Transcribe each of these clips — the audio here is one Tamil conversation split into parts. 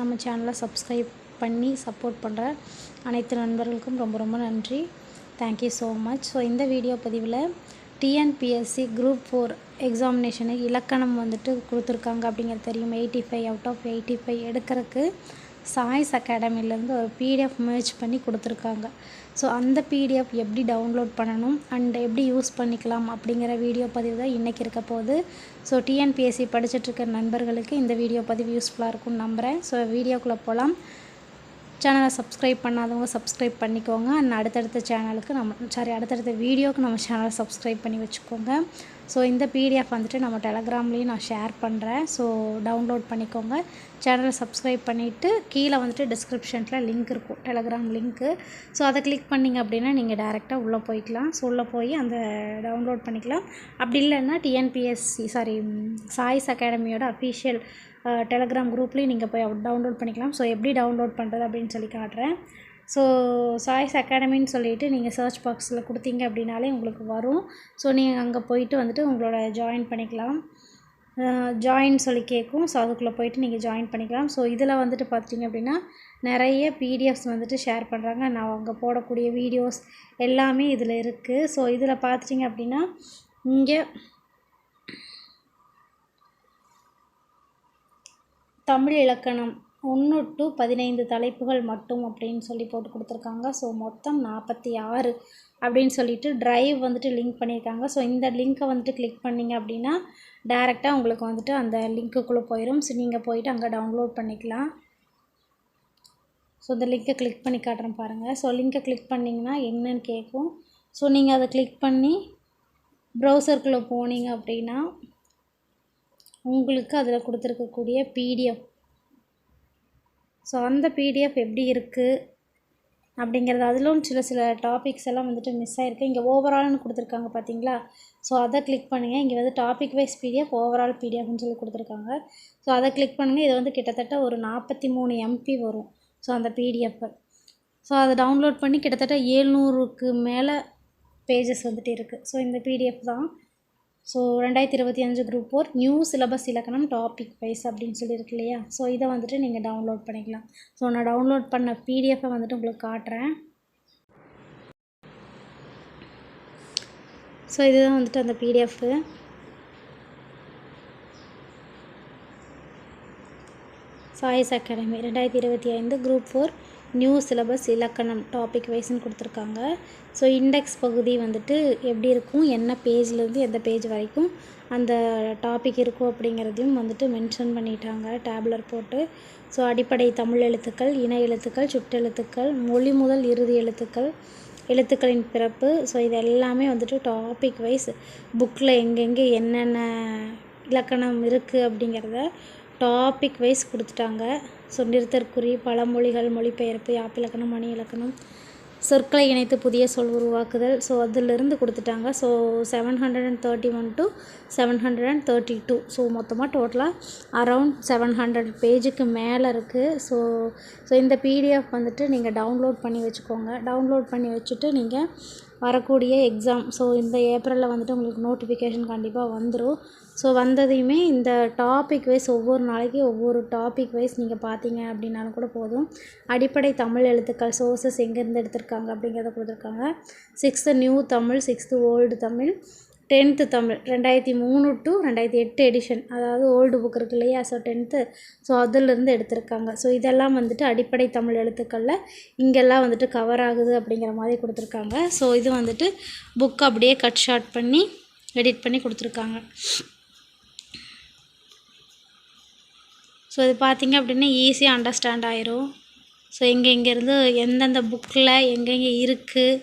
நம்ம சேனலை சப்ஸ்கிரைப் பண்ணி சப்போர்ட் பண்ணுற அனைத்து நண்பர்களுக்கும் ரொம்ப ரொம்ப நன்றி. Thank you so much. ஸோ இந்த வீடியோ பதிவில் டிஎன்பிஎஸ்சி குரூப் 4 எக்ஸாமினேஷனுக்கு இலக்கணம் வந்துட்டு கொடுத்துருக்காங்க அப்படிங்கிறது தெரியும். 85 அவுட் ஆஃப் 85 எடுக்கிறதுக்கு சாய்ஸ் அகாடமிலேருந்து ஒரு பிடிஎஃப் மெர்ஜ் பண்ணி கொடுத்துருக்காங்க. ஸோ அந்த பிடிஎஃப் எப்படி டவுன்லோட் பண்ணணும் அண்ட் எப்படி யூஸ் பண்ணிக்கலாம் அப்படிங்கிற வீடியோ பதிவு தான் இன்றைக்கி இருக்க போகுது. ஸோ டிஎன்பிஎஸ்சி படிச்சுட்ருக்க நண்பர்களுக்கு இந்த வீடியோ பதிவு யூஸ்ஃபுல்லாக இருக்கும்னு நம்புகிறேன். ஸோ வீடியோக்குள்ளே போகலாம். சேனலை சப்ஸ்கிரைப் பண்ணாதவங்க சப்ஸ்கிரைப் பண்ணிக்கோங்க. அண்ட் அடுத்தடுத்த வீடியோவுக்கு நம்ம சேனலை சப்ஸ்கிரைப் பண்ணி வச்சுக்கோங்க. ஸோ இந்த பிடிஎஃப் வந்துட்டு நம்ம டெலகிராம்லேயும் நான் ஷேர் பண்ணுறேன். ஸோ டவுன்லோட் பண்ணிக்கோங்க. சேனலை சப்ஸ்கிரைப் பண்ணிவிட்டு கீழே வந்துட்டு டிஸ்கிரிப்ஷனில் லிங்க் இருக்கும், டெலகிராம் லிங்க்கு. ஸோ அதை கிளிக் பண்ணிங்க அப்படின்னா நீங்கள் டேரெக்டாக உள்ளே போய்க்கலாம். ஸோ உள்ளே போய் அந்த டவுன்லோட் பண்ணிக்கலாம். அப்படி இல்லைன்னா சாய்ஸ் அகாடமியோட அஃபீஷியல் டெலகிராம் குரூப்லேயும் நீங்கள் போய் டவுன்லோட் பண்ணிக்கலாம். ஸோ எப்படி டவுன்லோட் பண்ணுறது அப்படின்னு சொல்லி காட்டுறேன். ஸோ சாய்ஸ் அகாடமின்னு சொல்லிவிட்டு நீங்கள் சர்ச் பாக்ஸில் கொடுத்தீங்க அப்படின்னாலே உங்களுக்கு வரும். ஸோ நீங்கள் அங்கே போயிட்டு வந்துட்டு உங்களோட ஜாயின் பண்ணிக்கலாம். ஜாயின் சொல்லி கேட்கும். ஸோ அதுக்குள்ளே போயிட்டு நீங்கள் ஜாயின் பண்ணிக்கலாம். ஸோ இதில் வந்துட்டு பார்த்திங்க அப்படின்னா நிறைய பிடிஎஃப்ஸ் வந்துட்டு ஷேர் பண்ணுறாங்க. நான் அங்கே போடக்கூடிய வீடியோஸ் எல்லாமே இதில் இருக்குது. ஸோ இதில் பார்த்துட்டிங்க அப்படின்னா இங்கே தமிழ் இலக்கணம் 1 to 15 தலைப்புகள் மட்டும் அப்படின்னு சொல்லி போட்டு கொடுத்துருக்காங்க. ஸோ மொத்தம் 46 அப்படின்னு சொல்லிட்டு ட்ரைவ் வந்துட்டு லிங்க் பண்ணியிருக்காங்க. ஸோ இந்த லிங்க்கை வந்துட்டு கிளிக் பண்ணிங்க அப்படின்னா டேரெக்டாக உங்களுக்கு வந்துட்டு அந்த லிங்க்குள்ளே போயிடும். ஸோ நீங்கள் போயிட்டு அங்கே டவுன்லோட் பண்ணிக்கலாம். ஸோ இந்த லிங்க்கை கிளிக் பண்ணி காட்டுறேன் பாருங்கள். ஸோ லிங்க்கை கிளிக் பண்ணிங்கன்னா என்னன்னு கேட்கும். ஸோ நீங்கள் அதை கிளிக் பண்ணி ப்ரௌசருக்குள்ளே போனீங்க அப்படின்னா உங்களுக்கு அதில் கொடுத்துருக்கக்கூடிய பிடிஎஃப், ஸோ அந்த பிடிஎஃப் எப்படி இருக்குது அப்படிங்கிறது, அதிலும் சில டாபிக்ஸ் எல்லாம் வந்துட்டு மிஸ் ஆகிருக்கு. இங்கே ஓவரால்னு கொடுத்துருக்காங்க பார்த்தீங்களா. ஸோ அதை கிளிக் பண்ணுங்கள். இங்கே வந்து டாபிக் வைஸ் பிடிஎஃப், ஓவரால் பிடிஎஃப்னு சொல்லி கொடுத்துருக்காங்க. ஸோ அதை கிளிக் பண்ணுங்கள். இது வந்து கிட்டத்தட்ட ஒரு 43 MB வரும். ஸோ அந்த பிடிஎஃப்பை ஸோ அதை டவுன்லோட் பண்ணி கிட்டத்தட்ட 700க்கு மேலே பேஜஸ் வந்துட்டு இருக்குது. ஸோ இந்த பிடிஎஃப் தான். ஸோ 2025 குரூப் 4 நியூ சிலபஸ் இலக்கணம் டாபிக் வைஸ் அப்படின்னு சொல்லியிருக்கு இல்லையா. ஸோ இதை வந்துட்டு நீங்கள் டவுன்லோட் பண்ணிக்கலாம். ஸோ நான் டவுன்லோட் பண்ண பிடிஎஃப்பை வந்துட்டு உங்களுக்கு காட்டுறேன். ஸோ இதுதான் வந்துட்டு அந்த PDF. Choice Academy 2025 group 4 new syllabus இலக்கணம் டாபிக் வைஸ்ன்னு கொடுத்துருக்காங்க. ஸோ இண்டெக்ஸ் பகுதி வந்துட்டு எப்படி இருக்கும், என்ன பேஜ்லேருந்து எந்த பேஜ் வரைக்கும் அந்த டாபிக் இருக்கும் அப்படிங்கிறதையும் வந்துட்டு மென்ஷன் பண்ணிட்டாங்க டேப்லர் போட்டு. ஸோ அடிப்படை தமிழ் எழுத்துக்கள், இணை எழுத்துக்கள், சுட்டெழுத்துக்கள், மொழி முதல் இறுதி எழுத்துக்கள், எழுத்துக்களின் பிறப்பு. ஸோ இது எல்லாமே வந்துட்டு டாபிக் வைஸ் புக்கில் எங்கெங்கே என்னென்ன இலக்கணம் இருக்குது அப்படிங்கிறத டாபிக் வைஸ் கொடுத்துட்டாங்க. ஸோ நிறுத்தற்குறி, பழமொழிகள், மொழிபெயர்ப்பு, யாப்பிலக்கணம், மணி இலக்கணம், சொற்களை இணைத்து புதிய சொல் உருவாக்குதல். ஸோ அதிலிருந்து கொடுத்துட்டாங்க. So 731 to 732. ஸோ மொத்தமாக டோட்டலாக அரவுண்ட் 700 பேஜுக்கு மேலே இருக்குது. ஸோ இந்த பிடிஎஃப் வந்துட்டு நீங்கள் டவுன்லோட் பண்ணி வச்சுக்கோங்க. டவுன்லோட் பண்ணி வச்சுட்டு நீங்கள் வரக்கூடிய எக்ஸாம், ஸோ இந்த ஏப்ரலில் வந்துட்டு உங்களுக்கு நோட்டிஃபிகேஷன் கண்டிப்பாக வந்துடும். ஸோ வந்ததையுமே இந்த டாபிக் வைஸ் ஒவ்வொரு நாளைக்கு ஒவ்வொரு டாபிக் வைஸ் நீங்கள் பார்த்தீங்க அப்படின்னாலும் கூட போதும். அடிப்படை தமிழ் எழுத்துக்கள் சோர்சஸ் எங்கேருந்து எடுத்திருக்காங்க அப்படிங்கிறத கொடுத்துருக்காங்க. 6th new Tamil, 6th old Tamil, 10th Tamil 2003 to 2008 edition, அதாவது ஓல்டு புக் இருக்கு இல்லையா. ஸோ 10th, ஸோ அதிலிருந்து எடுத்திருக்காங்க. ஸோ இதெல்லாம் வந்துட்டு அடிப்படை தமிழ் எழுத்துக்களில் இங்கெல்லாம் வந்துட்டு கவர் ஆகுது அப்படிங்கிற மாதிரி கொடுத்துருக்காங்க. ஸோ இது வந்துட்டு புக் அப்படியே கட் ஷார்ட் பண்ணி எடிட் பண்ணி கொடுத்துருக்காங்க. ஸோ இது பார்த்திங்க அப்படின்னா ஈஸியாக அண்டர்ஸ்டாண்ட் ஆயிரும். ஸோ எங்கெங்கேருந்து எந்தெந்த புக்கில் எங்கெங்கே இருக்குது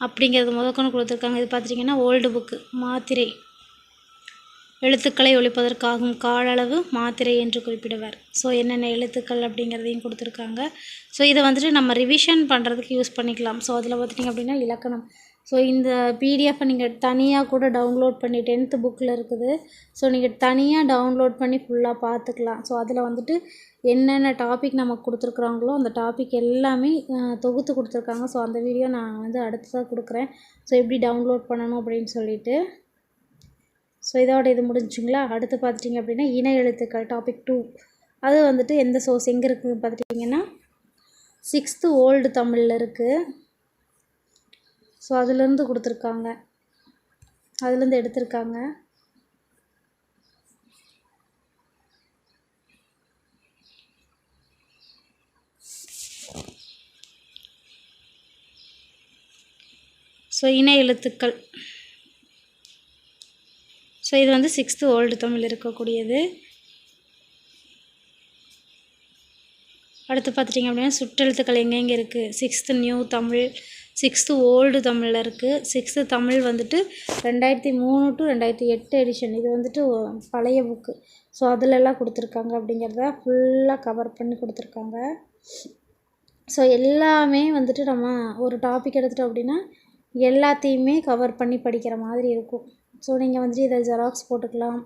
அப்படிங்கிறது முதற்கொண்டு கொடுத்துருக்காங்க. இது பார்த்துட்டிங்கன்னா ஓல்டு புக்கு, மாத்திரை, எழுத்துக்களை ஒழிப்பதற்காகும் கால அளவு மாத்திரை என்று குறிப்பிடுவார். ஸோ என்னென்ன எழுத்துக்கள் அப்படிங்கிறதையும் கொடுத்துருக்காங்க. ஸோ இதை வந்துட்டு நம்ம ரிவிஷன் பண்ணுறதுக்கு யூஸ் பண்ணிக்கலாம். ஸோ அதில் பார்த்துட்டிங்க அப்படின்னா இலக்கணம். ஸோ இந்த பிடிஎஃப்பை நீங்கள் தனியாக கூட டவுன்லோட் பண்ணி 10th புக்கில் இருக்குது. ஸோ நீங்கள் தனியாக டவுன்லோட் பண்ணி ஃபுல்லாக பார்த்துக்கலாம். ஸோ அதில் வந்துட்டு என்னென்ன டாபிக் நமக்கு கொடுத்துருக்குறாங்களோ அந்த டாபிக் எல்லாமே தொகுத்து கொடுத்துருக்காங்க. ஸோ அந்த வீடியோ நான் வந்து அடுத்ததாக கொடுக்குறேன். ஸோ எப்படி டவுன்லோட் பண்ணணும் அப்படின்னு சொல்லிட்டு. ஸோ இதோட இது முடிஞ்சுங்களா. அடுத்து பார்த்துட்டிங்க அப்படின்னா இணை எழுத்துக்கள் டாபிக் 2. அது வந்துட்டு எந்த சோர்ஸ் எங்கே இருக்குது பார்த்துட்டிங்கன்னா 6th ஓல்டு தமிழில் இருக்குது. ஸோ அதுலேருந்து கொடுத்துருக்காங்க, அதுலேருந்து எடுத்திருக்காங்க. ஸோ இணை எழுத்துக்கள். ஸோ இது வந்து 6th ஓல்டு தமிழ் இருக்கக்கூடியது. அடுத்து பார்த்துட்டிங்க அப்படின்னா சுற்றெழுத்துக்கள் எங்கெங்கே இருக்குது, 6th new Tamil, 6th old தமிழில் இருக்குது. 6th தமிழ் வந்துட்டு 2003 to 2008 எடிஷன். இது வந்துட்டு பழைய புக்கு. ஸோ அதிலெல்லாம் கொடுத்துருக்காங்க அப்படிங்கிறத ஃபுல்லாக கவர் பண்ணி கொடுத்துருக்காங்க. ஸோ எல்லாமே வந்துட்டு நம்ம ஒரு டாபிக் எடுத்துட்டோம் அப்படின்னா எல்லாத்தையுமே கவர் பண்ணி படிக்கிற மாதிரி இருக்கும். ஸோ நீங்கள் வந்துட்டு இதை ஜெராக்ஸ் போட்டுக்கலாம்,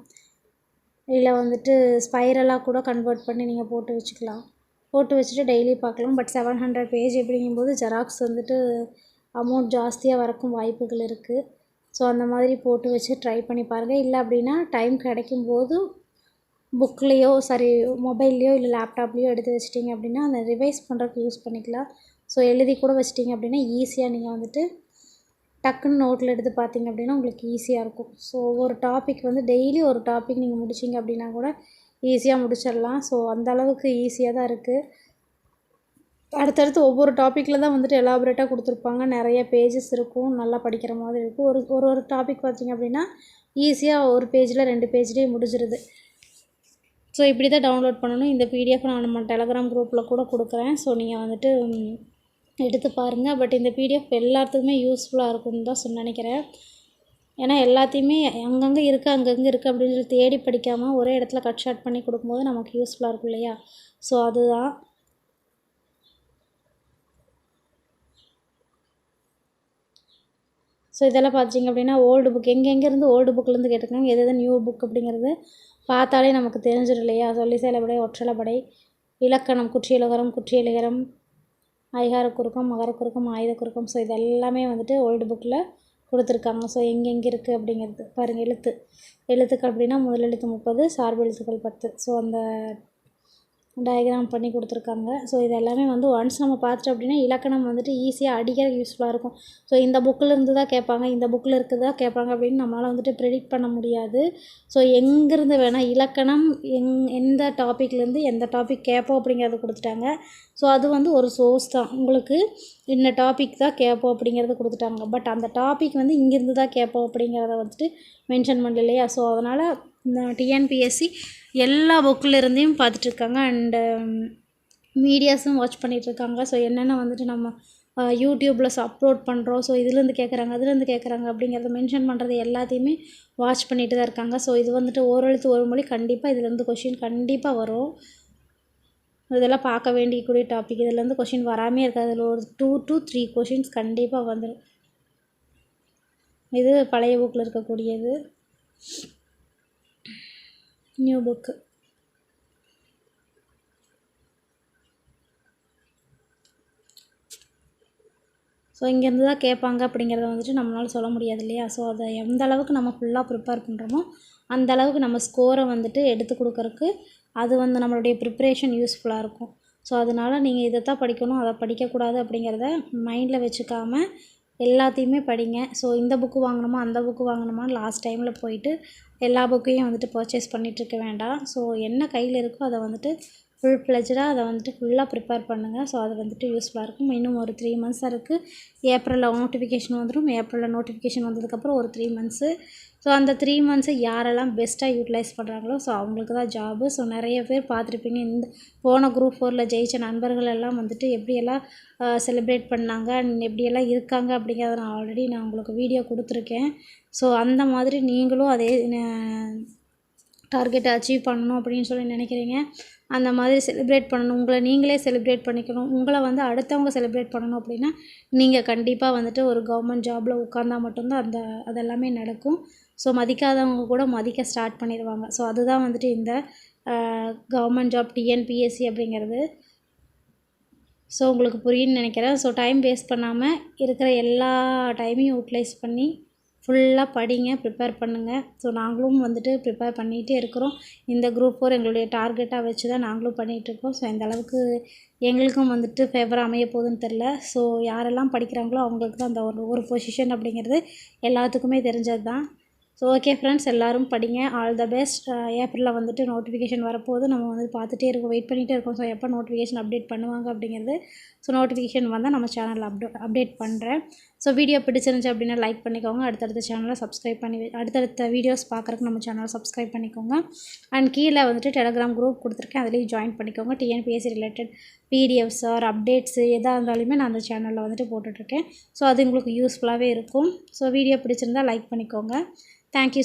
இல்லை வந்துட்டு ஸ்பைரலாக கூட கன்வெர்ட் பண்ணி நீங்கள் போட்டு வச்சுக்கலாம். போட்டு வச்சுட்டு டெய்லி பார்க்கலாம். பட் 700 பேஜ் அப்படிங்கும்போது ஜெராக்ஸ் வந்துட்டு அமௌண்ட் ஜாஸ்தியாக வரக்கும் வாய்ப்புகள் இருக்குது. ஸோ அந்த மாதிரி போட்டு வச்சு ட்ரை பண்ணி பாருங்கள். இல்லை அப்படின்னா டைம் கிடைக்கும்போது புக்லேயோ மொபைல்லையோ இல்லை லேப்டாப்லேயோ எடுத்து வச்சிட்டிங்க அப்படின்னா அதை ரிவைஸ் பண்ணுறதுக்கு யூஸ் பண்ணிக்கலாம். ஸோ எழுதி கூட வச்சிட்டிங்க அப்படின்னா ஈஸியாக நீங்கள் வந்துட்டு டக்குன்னு நோட்டில் எடுத்து பார்த்தீங்க அப்படின்னா உங்களுக்கு ஈஸியாக இருக்கும். ஸோ ஒரு டாபிக் வந்து டெய்லி ஒரு டாபிக் நீங்கள் முடிச்சிங்க அப்படின்னா கூட ஈஸியாக முடிச்சிடலாம். ஸோ அந்தளவுக்கு ஈஸியாக தான் இருக்குது. அடுத்தடுத்து ஒவ்வொரு டாப்பிக்கில் தான் வந்துட்டு எலாபரேட்டாக கொடுத்துருப்பாங்க. நிறைய பேஜஸ் இருக்கும், நல்லா படிக்கிற மாதிரி இருக்கும். ஒரு டாபிக் பார்த்திங்க அப்படின்னா ஈஸியாக ஒரு பேஜில் 2 பேஜ்லேயே முடிஞ்சிருது. ஸோ இப்படி தான் டவுன்லோட் பண்ணணும். இந்த பிடிஎஃப் நான் நம்ம டெலகிராம் குரூப்பில் கூட கொடுக்குறேன். ஸோ நீங்கள் வந்துட்டு எடுத்து பாருங்கள். பட் இந்த பிடிஎஃப் எல்லாத்துக்குமே யூஸ்ஃபுல்லாக இருக்கும்னு தான் நினைக்கிறேன். ஏன்னா எல்லாத்தையுமே அங்கங்கே இருக்குது அப்படின்னு சொல்லி தேடி படிக்காமல் ஒரே இடத்துல கட் ஷார்ட் பண்ணி கொடுக்கும்போது நமக்கு யூஸ்ஃபுல்லாக இருக்கும் இல்லையா? ஸோ அதுதான். ஸோ இதெல்லாம் பார்த்திங்க அப்படின்னா ஓல்டு புக் எங்கெங்கேருந்து ஓல்டு புக்லேருந்து கேட்டிருக்காங்க, எது நியூ புக் அப்படிங்கிறது பார்த்தாலே நமக்கு தெரிஞ்சிடும் இல்லையா? சொல்லி செயலப்படை, ஒற்றலைப்படை, இலக்கணம், குற்றியலுகரம், குற்றியலிகரம், ஐகார குறுக்கம், மகர குறுக்கம், ஆயுத குறுக்கம். ஸோ இது எல்லாமே வந்துட்டு ஓல்டு புக்கில் கொடுத்துருக்காங்க. ஸோ எங்கெங்கே இருக்குது அப்படிங்கிறது பாருங்கள். எழுத்துக்கள் அப்படின்னா முதல் எழுத்து 30, சார்பு எழுத்துக்கள் 10. ஸோ அந்த டயக்ராம் பண்ணி கொடுத்துருக்காங்க. ஸோ இது எல்லாமே வந்து ஒன்ஸ் நம்ம பார்த்துட்டோம் அப்படின்னா இலக்கணம் வந்துட்டு ஈஸியாக அடிக்க யூஸ்ஃபுல்லாக இருக்கும். ஸோ இந்த புக்கில் இருந்து தான் கேட்பாங்க, இந்த புக்கில் இருக்குதா கேட்பாங்க அப்படின்னு நம்மளால் வந்துட்டு ப்ரெடிக்ட் பண்ண முடியாது. ஸோ எங்கேருந்து வேணால் இலக்கணம் எந்த டாப்பிக்லேருந்து எந்த டாபிக் கேட்போம் அப்படிங்கிறத கொடுத்துட்டாங்க. ஸோ அது வந்து ஒரு சோர்ஸ் தான். உங்களுக்கு இந்த டாபிக் தான் கேட்போம் அப்படிங்கிறத கொடுத்துட்டாங்க. பட் அந்த டாபிக் வந்து இங்கேருந்து தான் கேட்போம் அப்படிங்கிறத வந்துட்டு மென்ஷன் பண்ணல இல்லையா? ஸோ அதனால் டிஎன்பிஎஸ்சி எல்லா புக்கில் இருந்தையும் பார்த்துட்ருக்காங்க அண்டு மீடியாஸும் வாட்ச் பண்ணிகிட்ருக்காங்க. ஸோ என்னென்ன வந்துட்டு நம்ம யூடியூப்பில் அப்லோட் பண்ணுறோம், ஸோ இதுலேருந்து கேட்குறாங்க அதுலேருந்து கேட்குறாங்க அப்படிங்கிறத மென்ஷன் பண்ணுறது எல்லாத்தையுமே வாட்ச் பண்ணிட்டு தான் இருக்காங்க. ஸோ இது வந்துட்டு ஓரெழுத்து ஒரு மொழி கண்டிப்பாக இதுலேருந்து கொஷின் கண்டிப்பாக வரும். இதெல்லாம் பார்க்க வேண்டியக்கூடிய டாபிக். இதுலேருந்து கொஷின் வராமே இருக்காது. அதில் ஒரு 2 to 3 கொஷின்ஸ் கண்டிப்பாக வந்துடும். இது பழைய புக்கில் இருக்கக்கூடியது, நியூ புக்கு. ஸோ இங்கேருந்து தான் கேட்பாங்க அப்படிங்கிறத வந்துட்டு நம்மளால் சொல்ல முடியாது இல்லையா? ஸோ அதை எந்த அளவுக்கு நம்ம ஃபுல்லாக ப்ரிப்பேர் பண்ணுறோமோ அந்த அளவுக்கு நம்ம ஸ்கோரை வந்துட்டு எடுத்து கொடுக்கறக்கு அது வந்து நம்மளுடைய ப்ரிப்ரேஷன் யூஸ்ஃபுல்லாக இருக்கும். ஸோ அதனால் நீங்கள் இதை தான் படிக்கணும், அதை படிக்கக்கூடாது அப்படிங்கிறத மைண்டில் வச்சுக்காமல் எல்லாத்தையுமே படிங்க. ஸோ இந்த புக்கு வாங்கணுமா அந்த புக்கு வாங்கணுமான்னு லாஸ்ட் டைமில் போயிட்டு எல்லா புக்கையும் வந்துட்டு பர்ச்சேஸ் பண்ணிகிட்ருக்க வேண்டாம். ஸோ என்ன கையில் இருக்கோ அதை வந்துட்டு ஃபுல் ஃப்ளெஜ்டாக அதை வந்துட்டு ஃபுல்லாக ப்ரிப்பேர் பண்ணுங்கள். ஸோ அது வந்துட்டு யூஸ்ஃபுல்லாக இருக்கும். இன்னும் ஒரு 3 months இருக்குது. ஏப்ரலில் நோட்டிஃபிகேஷன் வந்துடும். ஏப்ரலில் நோட்டிஃபிகேஷன் வந்ததுக்கப்புறம் ஒரு 3 months. ஸோ அந்த 3 months யாரெல்லாம் பெஸ்ட்டாக யூட்டிலைஸ் பண்ணுறாங்களோ ஸோ அவங்களுக்கு தான் ஜாபு. ஸோ நிறைய பேர் பார்த்துருப்பீங்க, இந்த போன குரூப் 4ல் ஜெயித்த நண்பர்கள் எல்லாம் வந்துட்டு எப்படியெல்லாம் செலிப்ரேட் பண்ணாங்க, எப்படியெல்லாம் இருக்காங்க அப்படிங்கிறத நான் உங்களுக்கு வீடியோ கொடுத்துருக்கேன். ஸோ அந்த மாதிரி நீங்களும் அதே டார்கெட்டை அச்சீவ் பண்ணணும் அப்படின்னு சொல்லி நினைக்கிறீங்க. அந்த மாதிரி செலிப்ரேட் பண்ணணும், உங்களை நீங்களே செலிப்ரேட் பண்ணிக்கணும், உங்களை வந்து அடுத்தவங்க செலிப்ரேட் பண்ணணும் அப்படின்னா நீங்கள் கண்டிப்பாக வந்துட்டு ஒரு கவர்மெண்ட் ஜாபில் உட்காந்தா மட்டும்தான் அதெல்லாமே நடக்கும். ஸோ மதிக்காதவங்க கூட மதிக்க ஸ்டார்ட் பண்ணிடுவாங்க. ஸோ அதுதான் வந்துட்டு இந்த கவர்மெண்ட் ஜாப் டிஎன்பிஎஸ்சி அப்படிங்கிறது. ஸோ உங்களுக்கு புரியும்னு நினைக்கிறேன். ஸோ டைம் வேஸ்ட் பண்ணாமல் இருக்கிற எல்லா டைமையும் யூட்டிலைஸ் பண்ணி ஃபுல்லாக படிங்க, ப்ரிப்பேர் பண்ணுங்கள். ஸோ நாங்களும் வந்துட்டு ப்ரிப்பேர் பண்ணிகிட்டே இருக்கிறோம். இந்த குரூப் 4 எங்களுடைய டார்கெட்டாக வச்சு தான் நாங்களும் பண்ணிகிட்ருக்கோம். ஸோ இந்த அளவுக்கு எங்களுக்கும் வந்துட்டு ஃபேவராக அமைய போகுதுன்னு தெரில. ஸோ யாரெல்லாம் படிக்கிறாங்களோ அவங்களுக்கு தான் அந்த ஒரு பொசிஷன் அப்படிங்கிறது எல்லாத்துக்குமே தெரிஞ்சது தான். ஸோ ஓகே ஃப்ரெண்ட்ஸ், எல்லோரும் படிங்க. All the best. ஏப்ரலில் வந்துட்டு நோட்டிஃபிகேஷன் வரப்போகுது. நம்ம வந்து பார்த்துட்டே இருக்கோம், வெயிட் பண்ணிகிட்டே இருக்கோம். ஸோ எப்போ நோட்டிஃபிகேஷன் அப்டேட் பண்ணுவாங்க அப்படிங்கிறது. ஸோ நோட்டிஃபிகேஷன் வந்தால் நம்ம சேனலில் அப்டேட் பண்ணுறேன். ஸோ வீடியோ பிடிச்சிருந்துச்சி அப்படின்னா லைக் பண்ணிக்கோங்க. அடுத்தடுத்த சேனலை சப்ஸ்கிரைப் பண்ணி அடுத்தடுத்த வீடியோஸ் பார்க்குறதுக்கு நம்ம சேனலை சப்ஸ்கிரைப் பண்ணிக்கோங்க. அண்ட் கீழே வந்துட்டு டெலகிராம் குரூப் கொடுத்துருக்கேன், அதுலேயும் ஜாயின் பண்ணிக்கோங்க. TNPSC related PDFs or updates எதாக இருந்தாலுமே நான் அந்த சேனலில் வந்துட்டு போட்டுட்ருக்கேன். ஸோ அது உங்களுக்கு யூஸ்ஃபுல்லாகவே இருக்கும். ஸோ வீடியோ பிடிச்சிருந்தால் லைக் பண்ணிக்கோங்க. தேங்க்யூ.